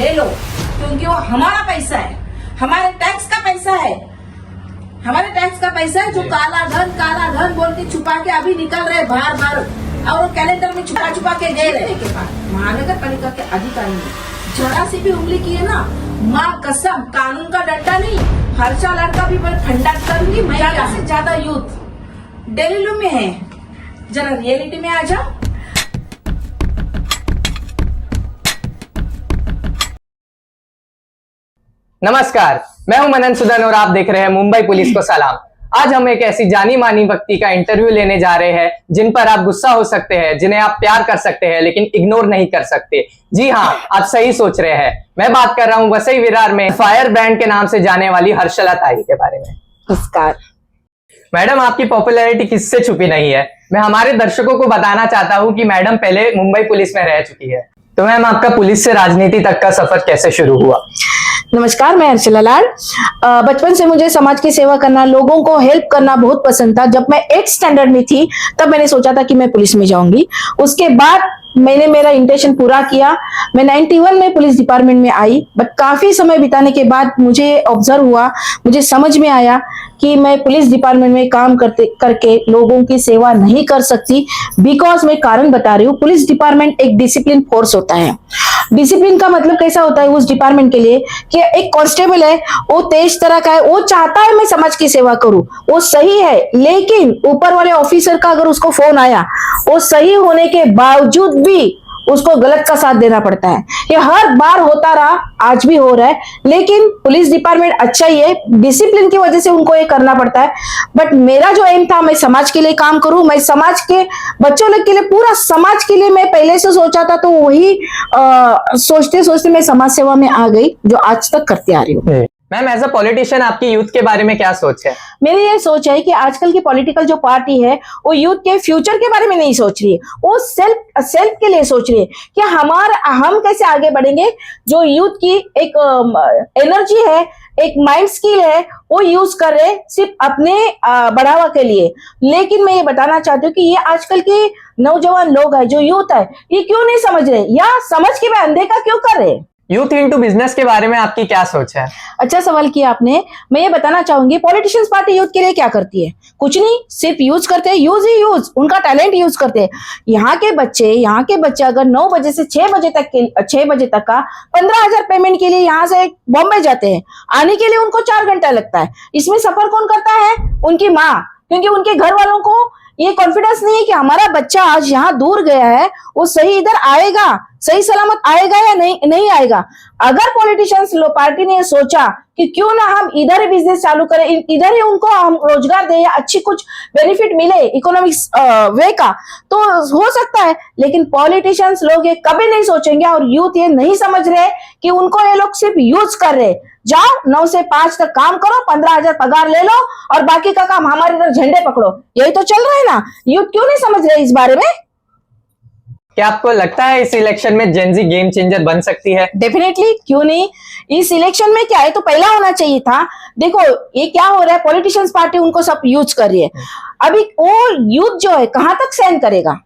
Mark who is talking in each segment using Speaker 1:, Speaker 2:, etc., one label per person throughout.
Speaker 1: ले लो, क्योंकि वो हमारा पैसा है, हमारे टैक्स का पैसा है, हमारे टैक्स का पैसा है जो काला धन बोल के छुपा के अभी निकल रहे बाहर बाहर, और वो कैलेंडर में छुपा के दे रहे के बाद महानगर पालिका के अधिकारी ने जरा सी भी उंगली की है ना, माँ कसम कानून का डंडा नहीं, हर्षा लड़का भी मैं ठंडा करूंगी। मैं ज्यादा से ज्यादा यूथ दिल्ली में है, जरा रियलिटी में आ जाओ।
Speaker 2: नमस्कार, मैं हूं मनन सुदन और आप देख रहे हैं मुंबई पुलिस को सलाम। आज हम एक ऐसी जानी मानी व्यक्ति का इंटरव्यू लेने जा रहे हैं जिन पर आप गुस्सा हो सकते हैं, जिन्हें आप प्यार कर सकते हैं लेकिन इग्नोर नहीं कर सकते। जी हाँ, आप सही सोच रहे हैं, मैं बात कर रहा हूं वसई विरार में फायर ब्रांड के नाम से जाने वाली हर्षला ताई के बारे में।
Speaker 1: नमस्कार
Speaker 2: मैडम, आपकी पॉपुलैरिटी किससे छुपी नहीं है। मैं हमारे दर्शकों को बताना चाहता हूँ कि मैडम पहले मुंबई पुलिस में रह चुकी है। तो मैम, आपका पुलिस से राजनीति तक का सफर कैसे शुरू हुआ?
Speaker 3: नमस्कार, मैं हर्षला लाल। बचपन से मुझे समाज की सेवा करना, लोगों को हेल्प करना बहुत पसंद था। जब मैं 8th स्टैंडर्ड में थी तब मैंने सोचा था कि मैं पुलिस में जाऊंगी। उसके बाद मैंने मेरा इंटेंशन पूरा किया। मैं 91 में पुलिस डिपार्टमेंट में आई, बट काफी समय बिताने के बाद मुझे ऑब्जर्व हुआ, मुझे समझ में आया कि मैं पुलिस डिपार्टमेंट में काम करके लोगों की सेवा नहीं कर सकती। बिकॉज मैं कारण बता रही हूँ, पुलिस डिपार्टमेंट एक डिसिप्लिन फोर्स होता है। डिसिप्लिन का मतलब कैसा होता है उस डिपार्टमेंट के लिए कि एक कांस्टेबल है, वो तेज तरह का है, वो चाहता है मैं समाज की सेवा करूं, वो सही है, लेकिन ऊपर वाले ऑफिसर का अगर उसको फोन आया, वो सही होने के बावजूद भी उसको गलत का साथ देना पड़ता है। ये हर बार होता रहा, आज भी हो रहा है। लेकिन पुलिस डिपार्टमेंट अच्छा ही है, डिसिप्लिन की वजह से उनको ये करना पड़ता है। बट मेरा जो एम था, मैं समाज के लिए काम करूं, मैं समाज के बच्चों लोग के लिए, पूरा समाज के लिए मैं पहले से सोचा था। तो वही सोचते सोचते मैं समाज सेवा में आ गई, जो आज तक करते आ रही हूँ।
Speaker 2: मैम, एज अ पॉलिटिशियन आपकी यूथ के बारे में क्या सोच है?
Speaker 3: मेरी ये सोच है कि आजकल की पॉलिटिकल जो पार्टी है वो यूथ के फ्यूचर के बारे में नहीं सोच रही है, वो सेल्फ के लिए सोच रही है कि हम कैसे आगे बढ़ेंगे। जो यूथ की एक एनर्जी है, एक माइंड स्किल है, वो यूज कर रहे सिर्फ अपने बढ़ावा के लिए। लेकिन मैं ये बताना चाहती हूँ कि ये आजकल के नौजवान लोग है, जो यूथ है, ये क्यों नहीं समझ रहे, या समझ के मैं अनदेखा क्यों कर रहे।
Speaker 2: यूथ इनटू बिजनेस के बारे में आपकी क्या सोच है?
Speaker 3: अच्छा सवाल किया आपने। मैं ये बताना चाहूंगी, पॉलिटिशियंस पार्टी यूथ के लिए क्या करती है? कुछ नहीं, सिर्फ यूज करते हैं, यूज उनका टैलेंट यूज करते हैं। यहाँ के बच्चे अगर 9 बजे से 6 बजे तक का 15,000 पेमेंट के लिए यहाँ से बॉम्बे जाते हैं, आने के लिए उनको 4 घंटा लगता है। इसमें सफर कौन करता है? उनकी माँ, क्योंकि उनके घर वालों को ये कॉन्फिडेंस नहीं है कि हमारा बच्चा आज यहाँ दूर गया है, वो सही इधर आएगा, सही सलामत आएगा या नहीं आएगा। अगर पॉलिटिशियंस पार्टी ने सोचा कि क्यों ना हम इधर ही बिजनेस चालू करें, इधर ही उनको हम रोजगार दें या अच्छी कुछ बेनिफिट मिले इकोनॉमिक्स वे का, तो हो सकता है। लेकिन पॉलिटिशियंस लोग ये कभी नहीं सोचेंगे, और यूथ ये नहीं समझ रहे कि उनको ये लोग सिर्फ यूज कर रहे। जाओ 9 से 5 तक काम करो, 15,000 पगार ले लो, और बाकी का काम हमारे इधर झंडे पकड़ो, यही तो चल रहा है ना। यूथ क्यों नहीं समझ रहे इस बारे में?
Speaker 2: क्या आपको लगता है इस इलेक्शन में जेनजी गेम चेंजर बन सकती है?
Speaker 3: डेफिनेटली, क्यों नहीं। इस इलेक्शन में क्या है, तो पहला होना चाहिए था। देखो ये क्या हो रहा है, पॉलिटिशियंस पार्टी उनको सब यूज कर रही है। अभी वो यूथ जो है कहां तक सहन करेगा?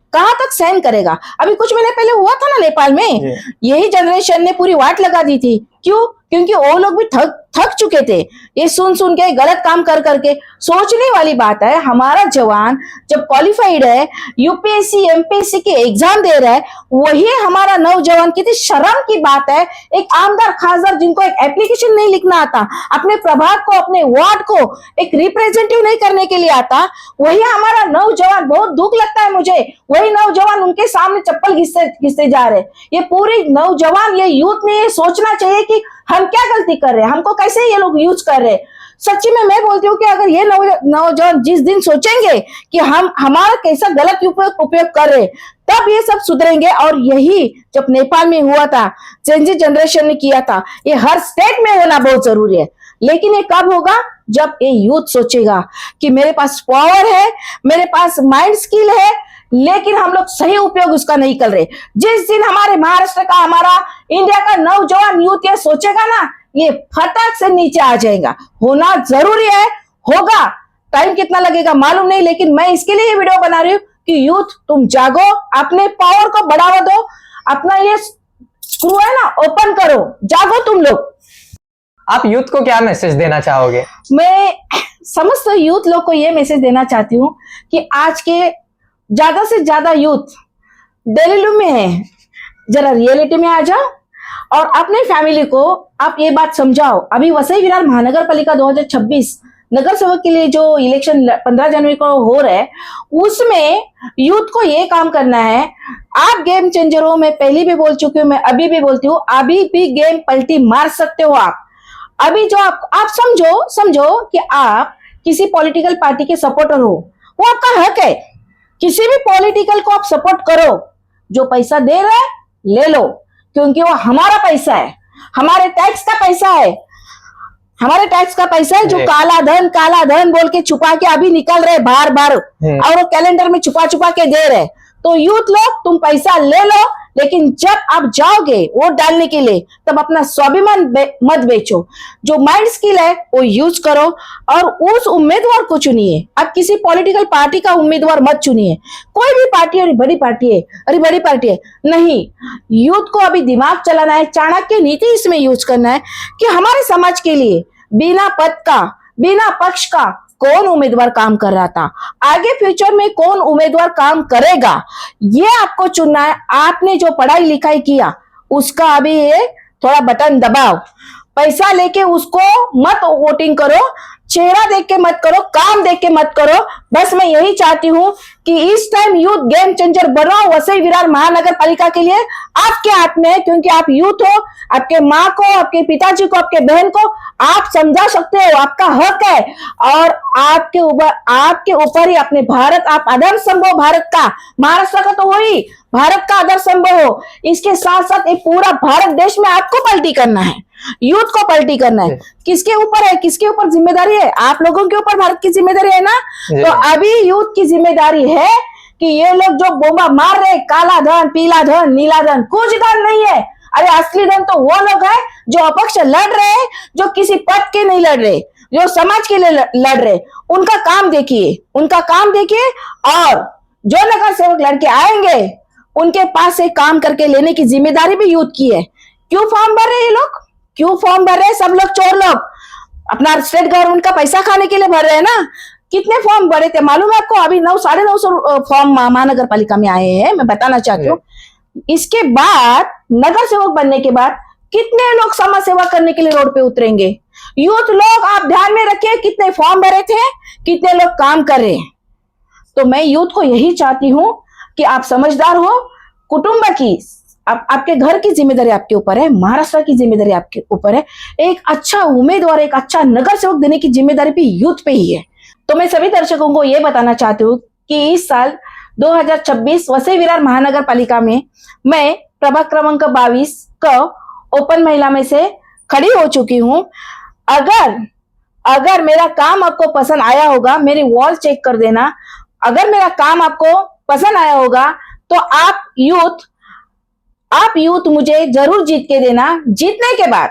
Speaker 3: अभी कुछ महीने पहले हुआ था ना नेपाल में, यही जनरेशन ने पूरी वाट लगा दी थी। क्यों? क्योंकि वो लोग भी थक चुके थे ये सुन के, गलत काम कर करके। सोचने वाली बात है, हमारा जवान जब क्वालिफाइड है, यूपीएससी एमपीएससी के एग्जाम दे रहा है, वही हमारा नौजवान, कितनी शर्म की बात है। एक आमदार खासदार जिनको एक एप्लीकेशन नहीं लिखना आता, अपने प्रभाग को, अपने वार्ड को एक रिप्रेजेंटेटिव नहीं करने के लिए आता, वही हमारा नौजवान, बहुत दुख लगता है मुझे, वही नौजवान उनके सामने चप्पल घिसते जा रहे। ये पूरी नौजवान, ये यूथ ने ये सोचना चाहिए कि हम क्या गलती कर रहे हैं, हमको कैसे ये लोग यूज कर रहे हैं। सच्ची में मैं बोलती हूँ कि अगर ये नौजवान जिस दिन सोचेंगे कि हम हमारा कैसा गलत उपयोग कर रहे, तब ये सब सुधरेंगे। और यही जब नेपाल में हुआ था, जेनजी जनरेशन ने किया था, ये हर स्टेट में होना बहुत जरूरी है। लेकिन ये कब होगा? जब ये यूथ सोचेगा कि मेरे पास पावर है, मेरे पास माइंड स्किल है, लेकिन हम लोग सही उपयोग उसका नहीं कर रहे। जिस दिन हमारे महाराष्ट्र का, हमारा इंडिया का नौजवान यूथ ये सोचेगा ना, ये फटाक से नीचे आ जाएगा। होना जरूरी है, होगा, टाइम कितना लगेगा मालूम नहीं। लेकिन मैं इसके लिए ये वीडियो बना रही हूँ कि यूथ तुम जागो, अपने पावर को बढ़ावा दो, अपना ये स्क्रू है ना, ओपन करो, जागो तुम लोग।
Speaker 2: आप यूथ को क्या मैसेज देना चाहोगे?
Speaker 3: मैं समस्त यूथ लोग को ये मैसेज देना चाहती हूँ कि आज के ज्यादा से ज्यादा यूथ डेली में है, जरा रियलिटी में आ जाओ और अपने फैमिली को आप ये बात समझाओ। अभी वसई विरार महानगर पालिका 2026 नगर सेवक के लिए जो इलेक्शन 15 जनवरी को हो रहा है, उसमें यूथ को ये काम करना है। आप गेम चेंजर हो, मैं पहले भी बोल चुकी हूँ, मैं अभी भी बोलती हूँ, अभी भी गेम पलटी मार सकते हो आप। अभी जो आप समझो कि आप किसी पॉलिटिकल पार्टी के सपोर्टर हो, वो आपका हक है। किसी भी पॉलिटिकल को आप सपोर्ट करो, जो पैसा दे रहा है ले लो, क्योंकि वो हमारा पैसा है, हमारे टैक्स का पैसा है, हमारे टैक्स का पैसा है। जो काला धन बोल के छुपा के अभी निकल रहे बार बार, और वो कैलेंडर में छुपा के दे रहे। तो यूथ लोग तुम पैसा ले लो, लेकिन जब आप जाओगे वोट डालने के लिए तब अपना स्वाभिमान मत बेचो। जो माइंड स्किल है वो यूज करो और उस उम्मीदवार को चुनिए। आप किसी पॉलिटिकल पार्टी का उम्मीदवार मत चुनिए। कोई भी पार्टी अरे बड़ी पार्टी है नहीं, यूथ को अभी दिमाग चलाना है, चाणक्य नीति इसमें यूज करना है कि हमारे समाज के लिए बिना पद का, बिना पक्ष का कौन उम्मीदवार काम कर रहा था, आगे फ्यूचर में कौन उम्मीदवार काम करेगा, ये आपको चुनना है। आपने जो पढ़ाई लिखाई किया उसका अभी ये थोड़ा बटन दबाओ। पैसा लेके उसको मत वोटिंग करो, चेहरा देख के मत करो, काम देख के मत करो। बस मैं यही चाहती हूँ कि इस टाइम यूथ गेम चेंजर बनो। वसई विरार महानगर पालिका के लिए आपके हाथ में है, क्योंकि आप यूथ हो। आपके माँ को, आपके पिताजी को, आपके बहन को आप समझा सकते हो, आपका हक है। और आपके ऊपर ही अपने भारत, आप आधार स्तंभ हो भारत का, महाराष्ट्र का तो वही भारत का आधार स्तंभ हो। इसके साथ साथ एक पूरा भारत देश में आपको पलटी करना है, यूथ को पलटी करना है। किसके ऊपर है, किसके ऊपर जिम्मेदारी है? आप लोगों के ऊपर भारत की जिम्मेदारी है ना। तो अभी यूथ की जिम्मेदारी है कि ये लोग जो बोमा मार रहे, काला धन, पीला धन, नीला धन, कुछ धन नहीं है। अरे असली धन तो वो लोग है जो अपक्ष लड़ रहे हैं, जो किसी पद के नहीं लड़ रहे, जो समाज के लिए लड़ रहे। उनका काम देखिए, और जो नगर सेवक लड़के आएंगे उनके पास से काम करके लेने की जिम्मेदारी भी यूथ की है। क्यों फॉर्म भर रहे ये लोग? क्यों फॉर्म भर रहे हैं? सब लोग चोर लोग अपना स्टेट गवर्नमेंट का पैसा खाने के लिए भर रहे हैं ना। कितने फॉर्म भरे थे मालूम है आपको? अभी 900-950 फॉर्म महानगर पालिका में आए हैं, मैं बताना चाहती हूँ। इसके बाद नगर सेवक बनने के बाद कितने लोग समाज सेवा करने के लिए रोड पे उतरेंगे? यूथ लोग आप ध्यान में रखिए, कितने फॉर्म भरे थे, कितने लोग काम कर रहे हैं। तो मैं यूथ को यही चाहती हूँ कि आप समझदार हो। कुटुंब की, आपके घर की जिम्मेदारी आपके ऊपर है, महाराष्ट्र की जिम्मेदारी आपके ऊपर है। एक अच्छा उम्मीदवार, एक अच्छा नगर सेवक देने की जिम्मेदारी भी यूथ पे ही है। तो मैं सभी दर्शकों को यह बताना चाहती हूँ कि इस साल 2026 वसई विरार महानगर पालिका में मैं प्रभाग क्रमांक 22 को ओपन महिला में से खड़ी हो चुकी हूँ। अगर मेरा काम आपको पसंद आया होगा, मेरी वॉल चेक कर देना। अगर मेरा काम आपको पसंद आया होगा तो आप यूथ मुझे जरूर जीत के देना। जीतने के बाद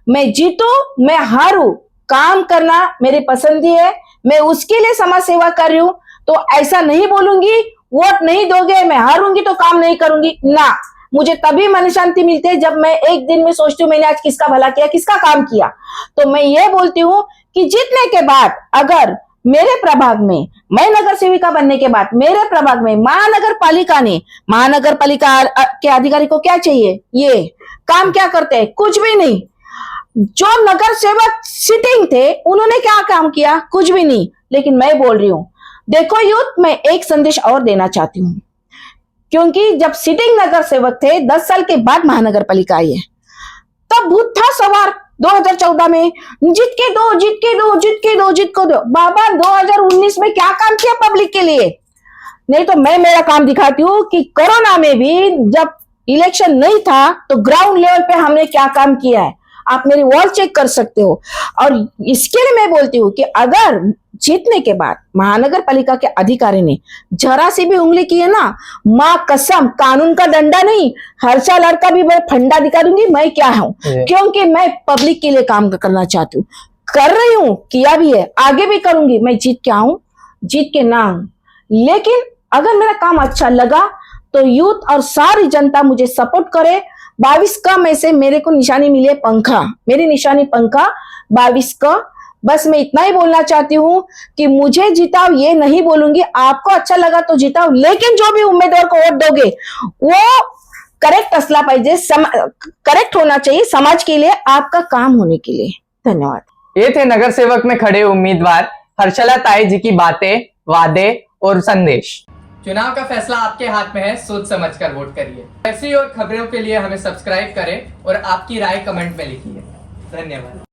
Speaker 3: मैं जीतूं, मैं हारूं, काम करना मेरी पसंद है, मैं उसके लिए समाज सेवा कर रही हूं। तो ऐसा नहीं बोलूंगी वोट नहीं दोगे, मैं हारूंगी तो काम नहीं करूंगी ना। मुझे तभी मन शांति मिलती है जब मैं एक दिन में सोचती हूँ मैंने आज किसका भला किया, किसका काम किया। तो मैं ये बोलती हूँ कि जीतने के बाद अगर मेरे प्रभाग में, मैं नगर सेविका बनने के बाद मेरे प्रभाग में महानगर पालिका के अधिकारी को क्या चाहिए, ये काम क्या करते हैं? कुछ भी नहीं। जो नगर सेवक सिटिंग थे उन्होंने क्या काम किया? कुछ भी नहीं। लेकिन मैं बोल रही हूँ, देखो यूथ, मैं एक संदेश और देना चाहती हूँ, क्योंकि जब सिटिंग नगर सेवक थे 10 साल के बाद महानगर पालिका आई है, तब भूत था सवार 2014 में जीत के दो। बाबा 2019 में क्या काम किया पब्लिक के लिए? नहीं तो मैं मेरा काम दिखाती हूँ कि कोरोना में भी जब इलेक्शन नहीं था तो ग्राउंड लेवल पे हमने क्या काम किया है। आप मेरी वॉल चेक कर सकते हो। और इसके लिए मैं बोलती हूँ कि अगर जीतने के बाद महानगर पालिका के अधिकारी ने जरा सी भी उंगली की है ना, मां कसम, कानून का डंडा नहीं, हर्षा लड़का भी मैं फंडा दिखा दूंगी मैं क्या हूं। क्योंकि मैं पब्लिक के लिए काम करना चाहती हूँ, कर रही हूँ, किया भी है, आगे भी करूंगी। मैं जीत के आऊं, जीत के ना आऊं, लेकिन अगर मेरा काम अच्छा लगा तो यूथ और सारी जनता मुझे सपोर्ट करे, 22 का में से मेरे को निशानी मिली है पंखा, मेरी निशानी पंखा 22 का। बस मैं इतना ही बोलना चाहती हूँ कि मुझे जिताओ ये नहीं बोलूंगी, आपको अच्छा लगा तो जिताओ, लेकिन जो भी उम्मीदवार को वोट दोगे वो करेक्ट असला पाहिजे, करेक्ट होना चाहिए समाज के लिए, आपका काम होने के लिए। धन्यवाद।
Speaker 2: ये थे नगर सेवक में खड़े उम्मीदवार हर्षला ताई जी की बातें, वादे और संदेश। चुनाव का फैसला आपके हाथ में है, सोच समझकर वोट करिए। ऐसी और खबरों के लिए हमें सब्सक्राइब करें और आपकी राय कमेंट में लिखिए। धन्यवाद।